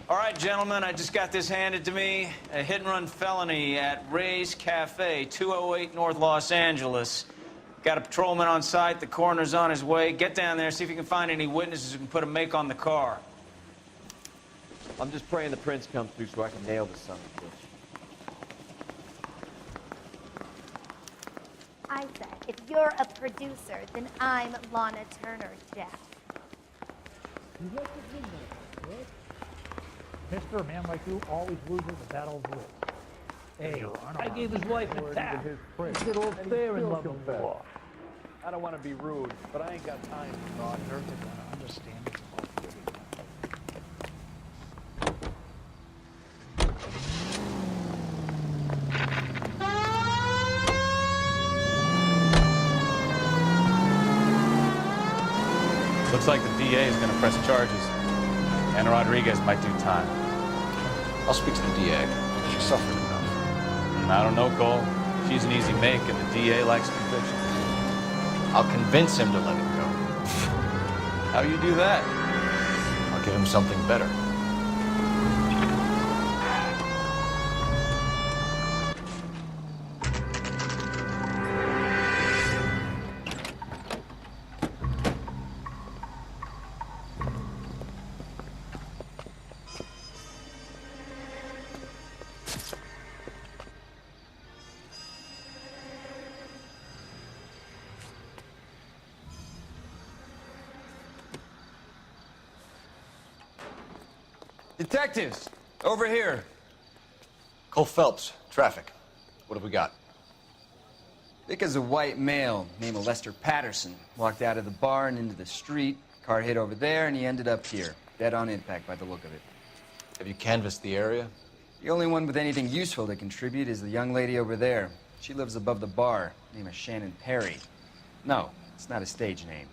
All right, gentlemen, I just got this handed to me. A hit-and-run felony at Ray's Cafe, 208 North Los Angeles. Got a patrolman on site. The coroner's on his way. Get down there, see if you can find any witnesses who can put a make on the car. I'm just praying the prints come through so I can nail this son of a bitch. I said, if you're a producer, then I'm Lana Turner, Jeff. Mister, a man like you always loses the battle of wits. Hey, I gave his wife a tap. He did all fair in love and war. I don't want to be rude, but I ain't got time for God, you're gonna understand it's about giving. Looks like the DA is going to press charges. And Rodriguez might do time. I'll speak to the DA. She's suffering enough. I don't know, Cole. She's an easy make, and the DA likes conviction. I'll convince him to let it go. How do you do that? I'll give him something better. Detectives, over here. Cole Phelps, traffic. What have we got? Vic is a white male named Lester Patterson. Walked out of the bar and into the street. Car hit over there, and he ended up here. Dead on impact by the look of it. Have you canvassed the area? The only one with anything useful to contribute is the young lady over there. She lives above the bar. Name is Shannon Perry. No, it's not a stage name.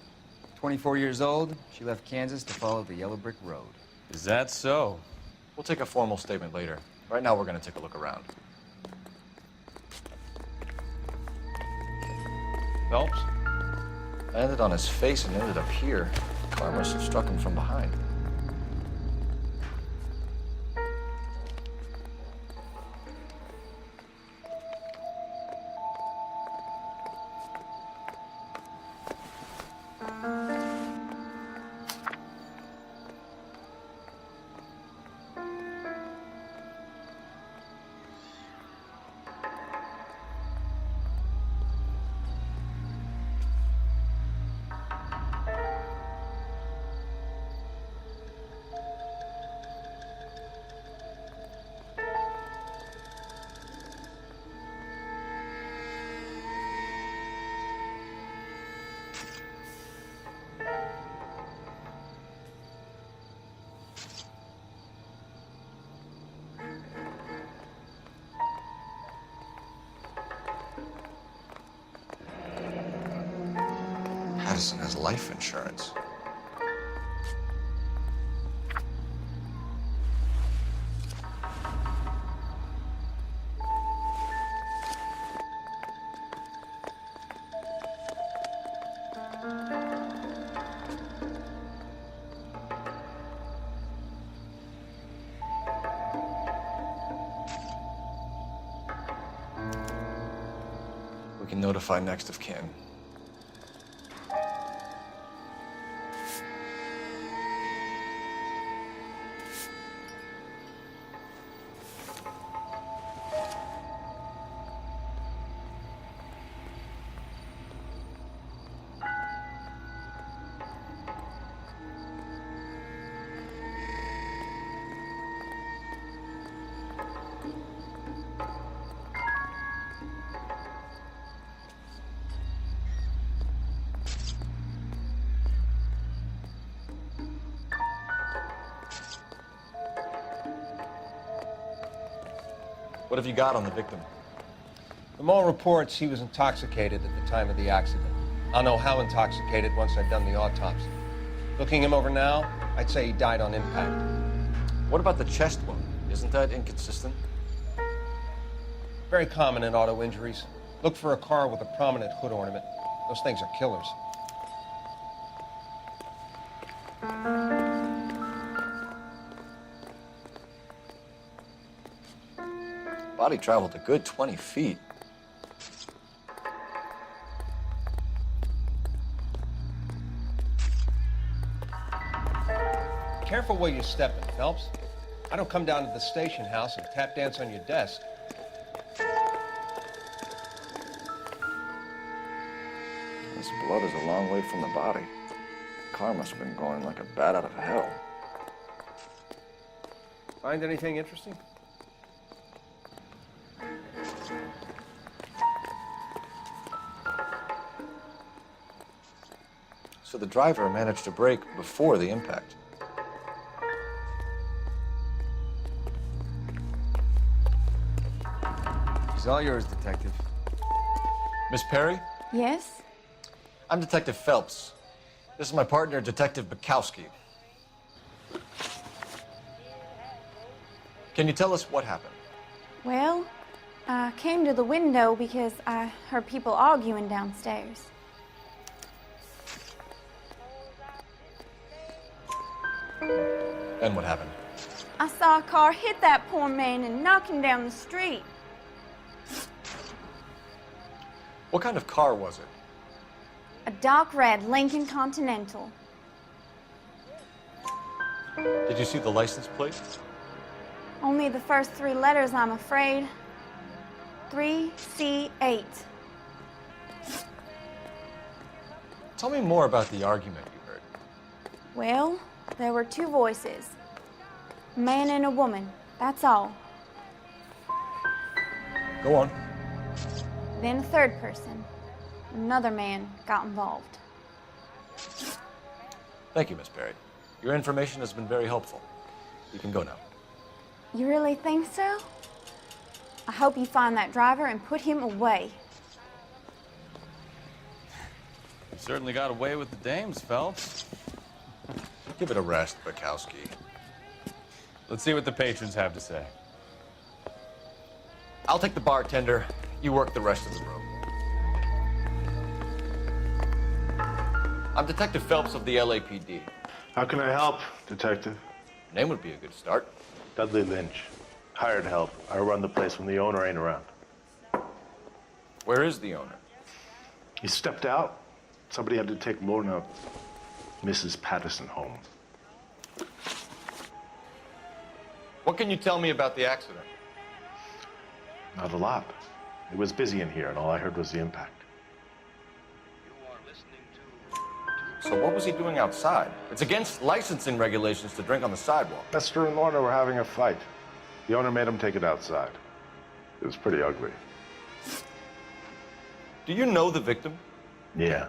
24 years old, she left Kansas to follow the Yellow Brick Road. Is that so? We'll take a formal statement later. Right now, we're going to take a look around. Phelps? Landed on his face and ended up here. The car must have struck him from behind. Patterson has life insurance. We can notify next of kin. What have you got on the victim? From all reports, he was intoxicated at the time of the accident. I'll know how intoxicated once I've done the autopsy. Looking him over now, I'd say he died on impact. What about the chest wound? Isn't that inconsistent? Very common in auto injuries. Look for a car with a prominent hood ornament. Those things are killers. Body traveled a good 20 feet. Careful where you're stepping, Phelps. I don't come down to the station house and tap dance on your desk. This blood is a long way from the body. Car must have been going like a bat out of hell. Find anything interesting? So the driver managed to brake before the impact. He's all yours, Detective. Miss Perry? Yes? I'm Detective Phelps. This is my partner, Detective Bukowski. Can you tell us what happened? Well, I came to the window because I heard people arguing downstairs. And what happened? I saw a car hit that poor man and knock him down the street. What kind of car was it? A dark red Lincoln Continental. Did you see the license plate? Only the first three letters, I'm afraid. 3C8. Tell me more about the argument you heard. Well, there were two voices. A man and a woman, that's all. Go on. Then a third person. Another man got involved. Thank you, Miss Perry. Your information has been very helpful. You can go now. You really think so? I hope you find that driver and put him away. You certainly got away with the dames, Phelps. Give it a rest, Bukowski. Let's see what the patrons have to say. I'll take the bartender. You work the rest of the room. I'm Detective Phelps of the LAPD. How can I help, Detective? Name would be a good start. Dudley Lynch. Hired help. I run the place when the owner ain't around. Where is the owner? He stepped out. Somebody had to take Lorna, Mrs. Patterson, home. What can you tell me about the accident? Not a lot. It was busy in here, and all I heard was the impact. So what was he doing outside? It's against licensing regulations to drink on the sidewalk. Lester and Lorna were having a fight. The owner made him take it outside. It was pretty ugly. Do you know the victim? Yeah.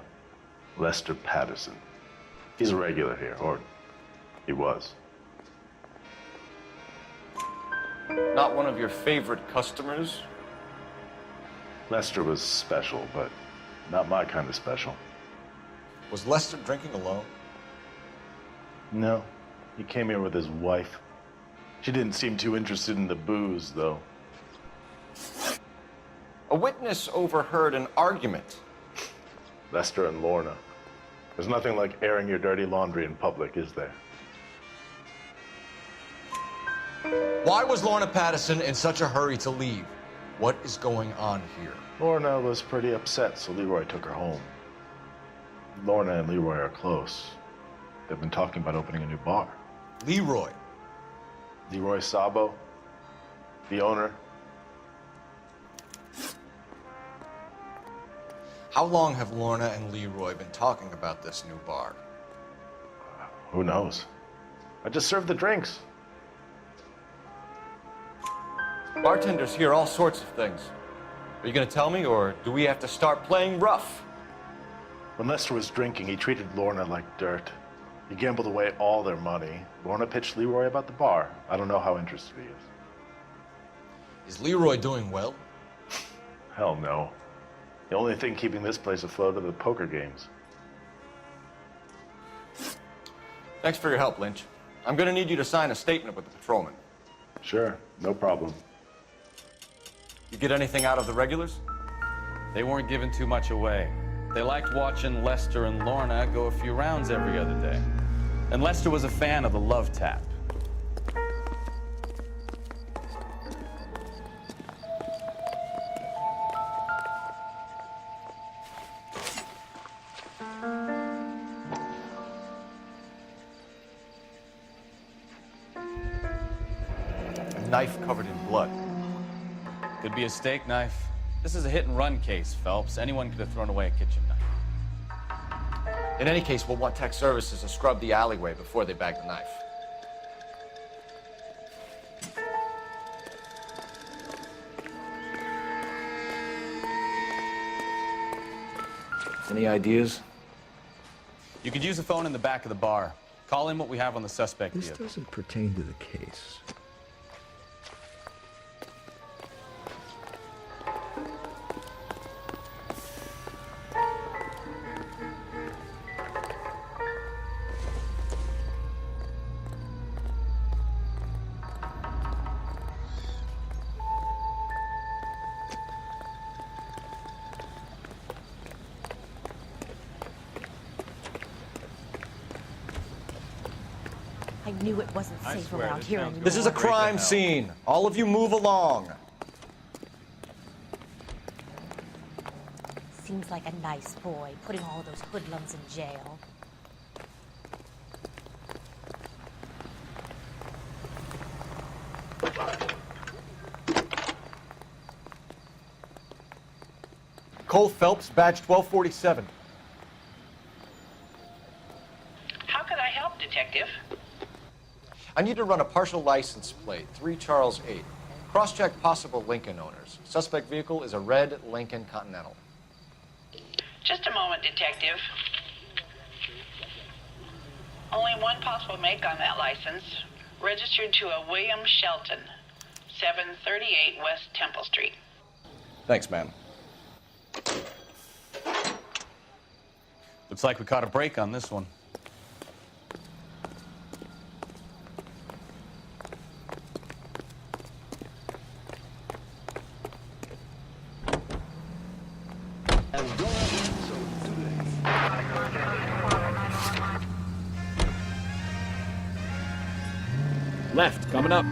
Lester Patterson. He's a regular here, or he was. Not one of your favorite customers? Lester was special, but not my kind of special. Was Lester drinking alone? No. He came here with his wife. She didn't seem too interested in the booze, though. A witness overheard an argument. Lester and Lorna. There's nothing like airing your dirty laundry in public, is there? Why was Lorna Patterson in such a hurry to leave? What is going on here? Lorna was pretty upset, so Leroy took her home. Lorna and Leroy are close. They've been talking about opening a new bar. Leroy. Leroy Sabo, the owner. How long have Lorna and Leroy been talking about this new bar? Who knows? I just served the drinks. Bartenders hear all sorts of things. Are you going to tell me, or do we have to start playing rough? When Lester was drinking, he treated Lorna like dirt. He gambled away all their money. Lorna pitched Leroy about the bar. I don't know how interested he is. Is Leroy doing well? Hell no. The only thing keeping this place afloat are the poker games. Thanks for your help, Lynch. I'm gonna need you to sign a statement with the patrolman. Sure, no problem. You get anything out of the regulars? They weren't giving too much away. They liked watching Lester and Lorna go a few rounds every other day. And Lester was a fan of the love tap. A knife covered in blood. Could be a steak knife. This is a hit-and-run case, Phelps. Anyone could have thrown away a kitchen knife. In any case, we'll want tech services to scrub the alleyway before they bag the knife. Any ideas? You could use the phone in the back of the bar. Call in what we have on the suspect This vehicle. doesn't pertain to the case. I knew it wasn't I safe swear, around this here sounds anymore. This is a Straight to crime hell. scene. All of you move along. Seems like a nice boy, putting all those hoodlums in jail. Cole Phelps, badge 1247. How can I help, Detective? I need to run a partial license plate, 3 Charles 8. Cross-check possible Lincoln owners. Suspect vehicle is a red Lincoln Continental. Just a moment, Detective. Only one possible make on that license. Registered to a William Shelton, 738 West Temple Street. Thanks, ma'am. Looks like we caught a break on this one. Left, coming up.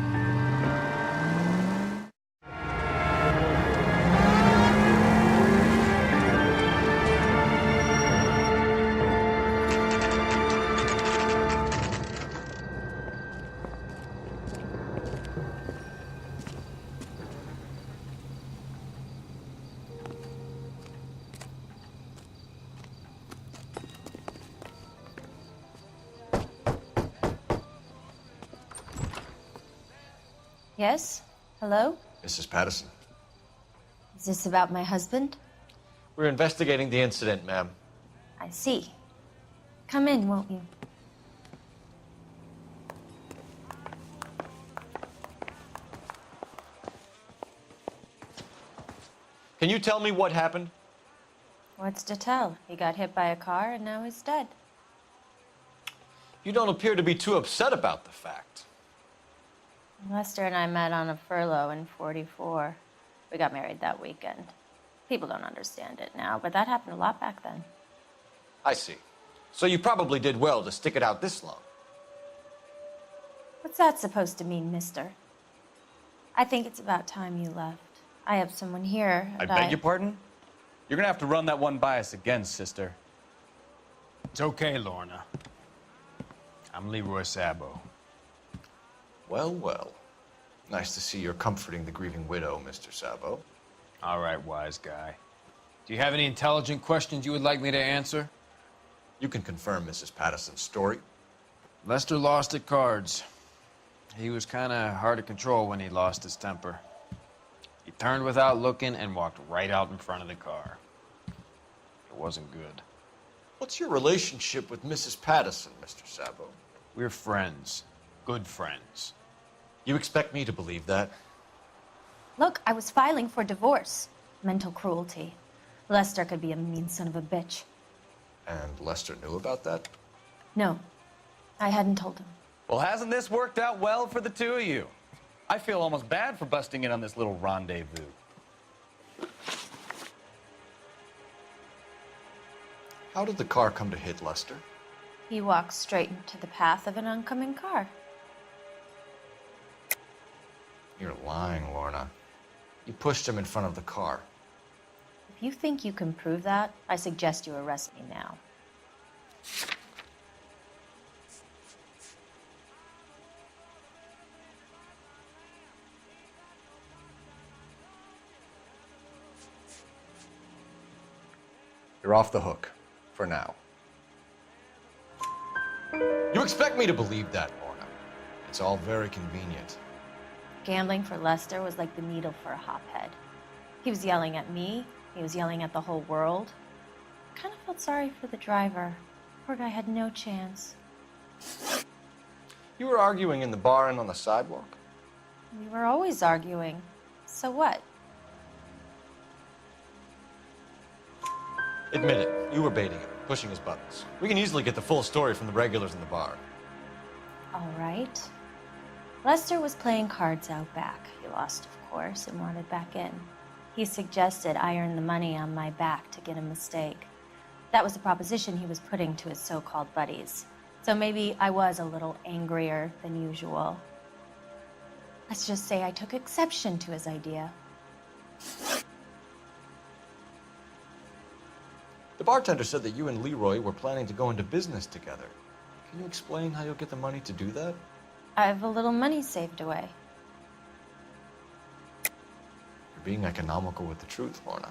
Yes? Hello? Mrs. Patterson. Is this about my husband? We're investigating the incident, ma'am. I see. Come in, won't you? Can you tell me what happened? What's to tell? He got hit by a car and now he's dead. You don't appear to be too upset about the fact. Lester and I met on a furlough in '44. We got married that weekend. People don't understand it now, but that happened a lot back then. I see. So you probably did well to stick it out this long. What's that supposed to mean, mister? I think it's about time you left. I have someone here. I and beg your pardon? You're gonna have to run that one by us again, sister. It's okay, Lorna. I'm Leroy Sabo. Well, well. Nice to see you're comforting the grieving widow, Mr. Sabo. All right, wise guy. Do you have any intelligent questions you would like me to answer? You can confirm Mrs. Patterson's story. Lester lost at cards. He was kind of hard to control when he lost his temper. He turned without looking and walked right out in front of the car. It wasn't good. What's your relationship with Mrs. Patterson, Mr. Sabo? We're friends. Good friends. You expect me to believe that? Look, I was filing for divorce. Mental cruelty. Lester could be a mean son of a bitch. And Lester knew about that? No, I hadn't told him. Well, hasn't this worked out well for the two of you? I feel almost bad for busting in on this little rendezvous. How did the car come to hit Lester? He walked straight into the path of an oncoming car. You're lying, Lorna. You pushed him in front of the car. If you think you can prove that, I suggest you arrest me now. You're off the hook. For now. You expect me to believe that, Lorna? It's all very convenient. Gambling for Lester was like the needle for a hophead. He was yelling at me. He was yelling at the whole world. I kind of felt sorry for the driver. Poor guy had no chance. You were arguing in the bar and on the sidewalk? We were always arguing. So what? Admit it. You were baiting him, pushing his buttons. We can easily get the full story from the regulars in the bar. All right. Lester was playing cards out back. He lost, of course, and wanted back in. He suggested I earn the money on my back to get a mistake. That was the proposition he was putting to his so-called buddies. So maybe I was a little angrier than usual. Let's just say I took exception to his idea. The bartender said that you and Leroy were planning to go into business together. Can you explain how you'll get the money to do that? I have a little money saved away. You're being economical with the truth, Lorna.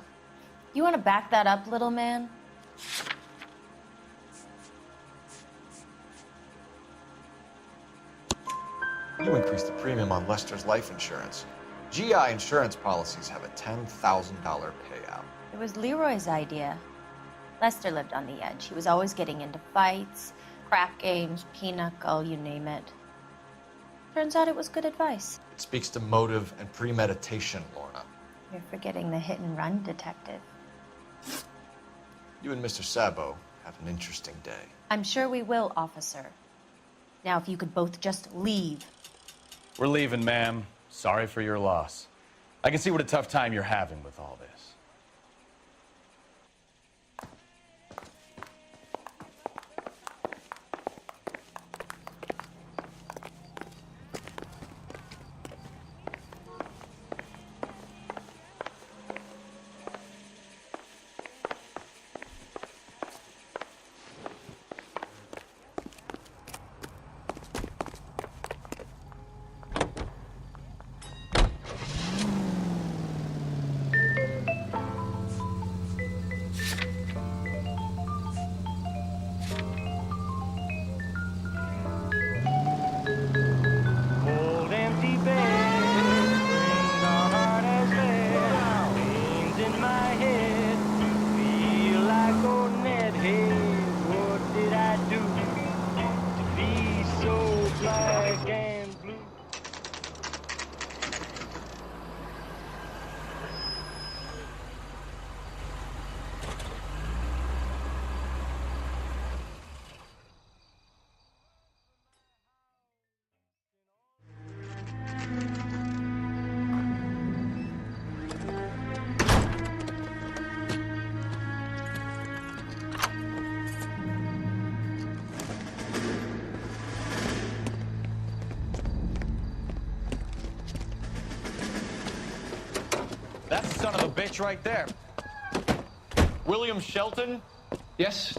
You want to back that up, little man? You increased the premium on Lester's life insurance. GI insurance policies have a $10,000 payout. It was Leroy's idea. Lester lived on the edge. He was always getting into fights, crack games, pinochle, you name it. Turns out it was good advice. It speaks to motive and premeditation, Lorna. You're forgetting the hit-and-run detective. You and Mr. Sabo have an interesting day. I'm sure we will, officer. Now, if you could both just leave. We're leaving, ma'am. Sorry for your loss. I can see what a tough time you're having with all this. That's the son of a bitch right there. William Shelton? Yes?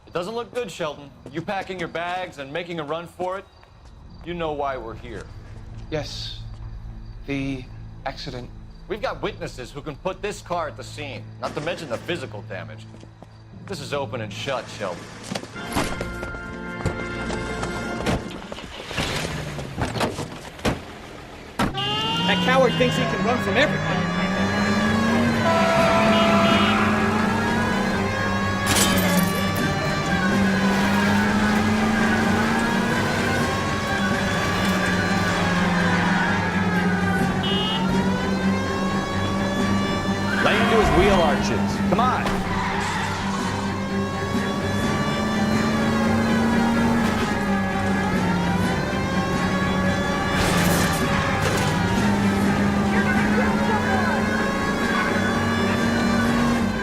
It doesn't look good, Shelton. You packing your bags and making a run for it? You know why we're here. Yes. The accident. We've got witnesses who can put this car at the scene, not to mention the physical damage. This is open and shut, Shelton. That coward thinks he can run from everything. Come on.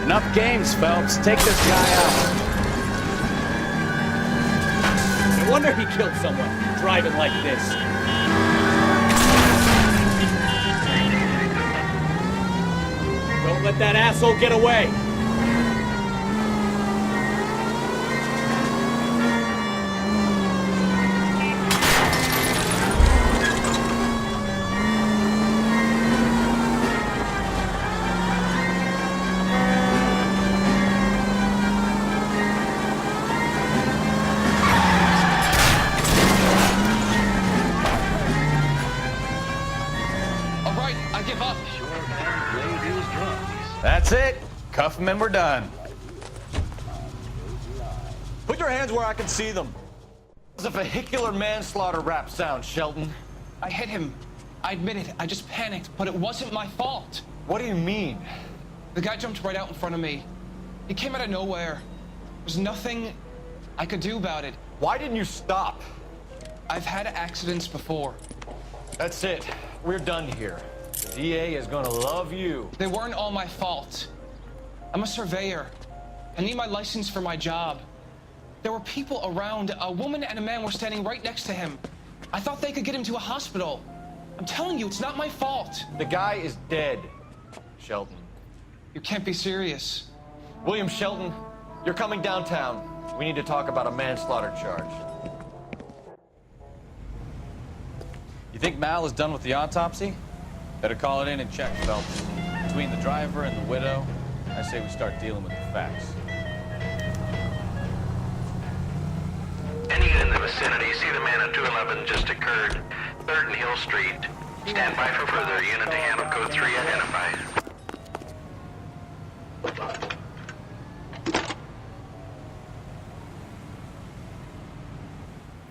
Enough games, Phelps. Take this guy out. No wonder he killed someone, driving like this. Don't let that asshole get away. That's it. Cuff him and we're done. Put your hands where I can see them. It's a vehicular manslaughter rap sound, Shelton. I hit him. I admit it. I just panicked, but it wasn't my fault. What do you mean? The guy jumped right out in front of me. He came out of nowhere. There's nothing I could do about it. Why didn't you stop? I've had accidents before. That's it. We're done here. The DA is gonna love you. They weren't all my fault. I'm a surveyor. I need my license for my job. There were people around. A woman and a man were standing right next to him. I thought they could get him to a hospital. I'm telling you, it's not my fault. The guy is dead, Shelton. You can't be serious. William Shelton, you're coming downtown. We need to talk about a manslaughter charge. You think Mal is done with the autopsy? Better call it in and check, Phelps. Between the driver and the widow, I say we start dealing with the facts. Any unit in the vicinity, see the man at 211 just occurred. 3rd and Hill Street. Stand by for further. Unit to handle code 3 identified.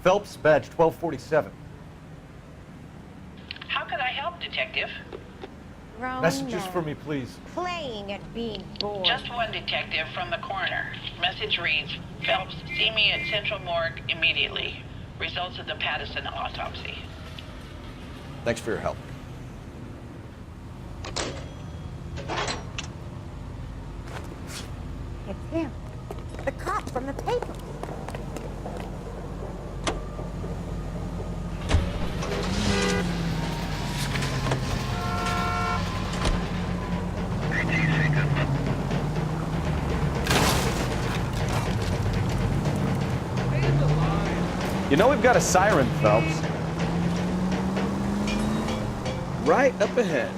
Phelps, badge 1247. How could I help, Detective? Messages for me, please. Playing at being bored. Just one detective from the coroner. Message reads, Phelps, see me at Central Morgue immediately. Results of the Patterson autopsy. Thanks for your help. It's him. The cop from the paper. You know we've got a siren, Phelps. Right up ahead.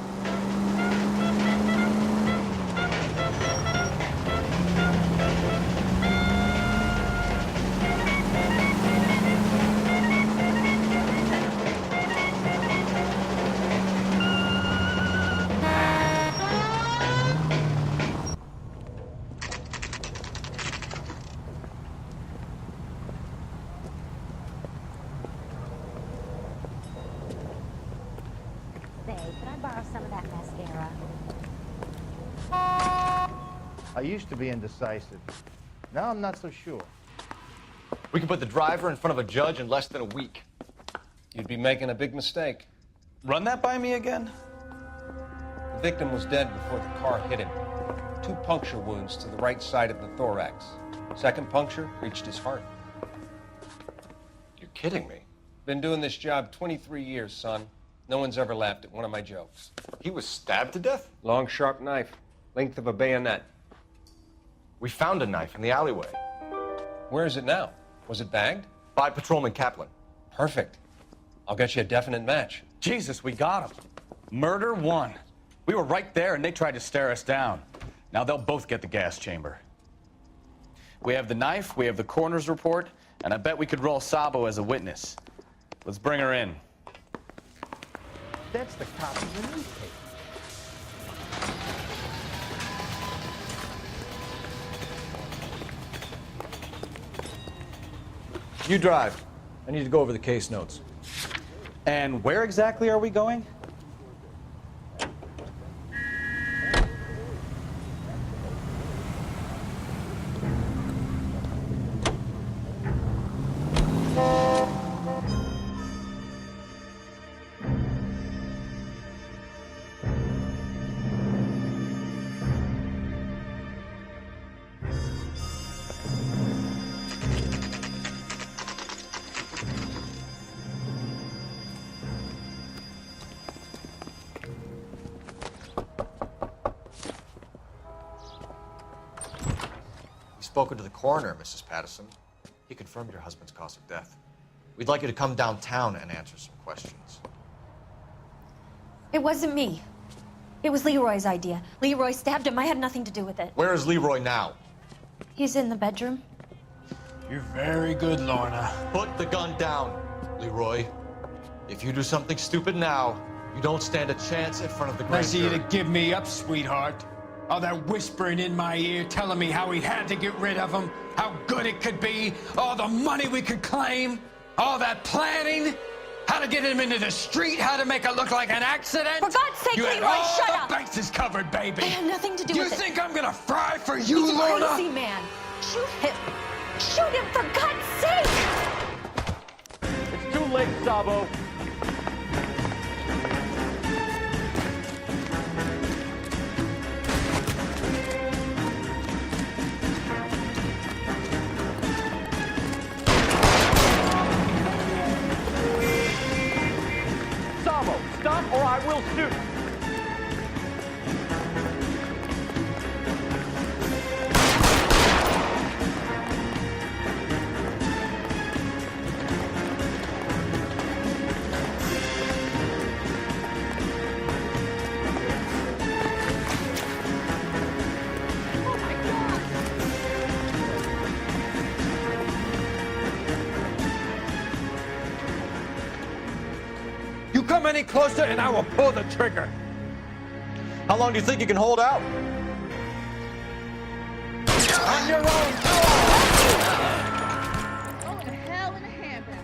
Say, can I borrow some of that mascara? I used to be indecisive. Now I'm not so sure. We can put the driver in front of a judge in less than a week. You'd be making a big mistake. Run that by me again? The victim was dead before the car hit him. 2 puncture wounds to the right side of the thorax. Second puncture reached his heart. You're kidding me. Been doing this job 23 years, son. No one's ever laughed at one of my jokes. He was stabbed to death? Long, sharp knife. Length of a bayonet. We found a knife in the alleyway. Where is it now? Was it bagged? By Patrolman Kaplan. Perfect. I'll get you a definite match. Jesus, we got him. Murder 1. We were right there and they tried to stare us down. Now they'll both get the gas chamber. We have the knife, we have the coroner's report, and I bet we could roll Sabo as a witness. Let's bring her in. That's the cop in the newspaper. You drive. I need to go over the case notes. And where exactly are we going? spoken to the coroner, Mrs. Patterson. He confirmed your husband's cause of death. We'd like you to come downtown and answer some questions. It wasn't me. It was Leroy's idea. Leroy stabbed him. I had nothing to do with it. Where is Leroy now? He's in the bedroom. You're very good, Lorna. Put the gun down, Leroy. If you do something stupid now, you don't stand a chance in front of the grand Nice of you jury. to give me up, sweetheart. All that whispering in my ear, telling me how we had to get rid of him, how good it could be, all the money we could claim, all that planning, how to get him into the street, how to make it look like an accident. For God's sake, you had Leroy, all shut the up! bases covered, baby. I had nothing to do you with it. think I'm gonna fry for you, He's a Lorna? crazy man. Shoot him. Shoot him, for God's sake! It's too late, Sabo. Sabo, stop or I will shoot. You come any closer and I will pull the trigger. How long do you think you can hold out? On your own. Oh, in hell in a handbag.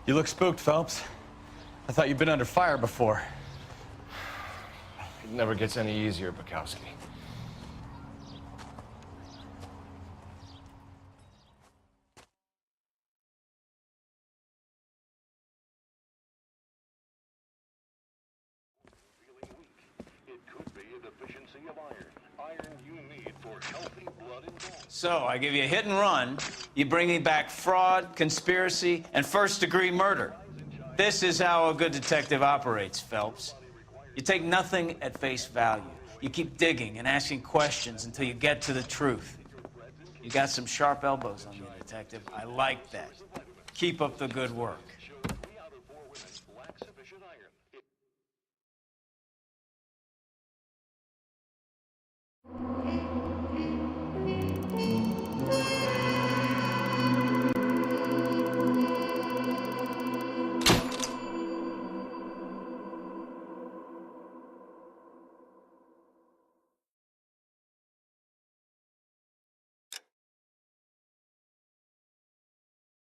You look spooked, Phelps. I thought you'd been under fire before. It never gets any easier, Bukowski. So, I give you a hit and run. You bring me back fraud, conspiracy, and first-degree murder. This is how a good detective operates, Phelps. You take nothing at face value. You keep digging and asking questions until you get to the truth. You got some sharp elbows on you, detective. I like that. Keep up the good work.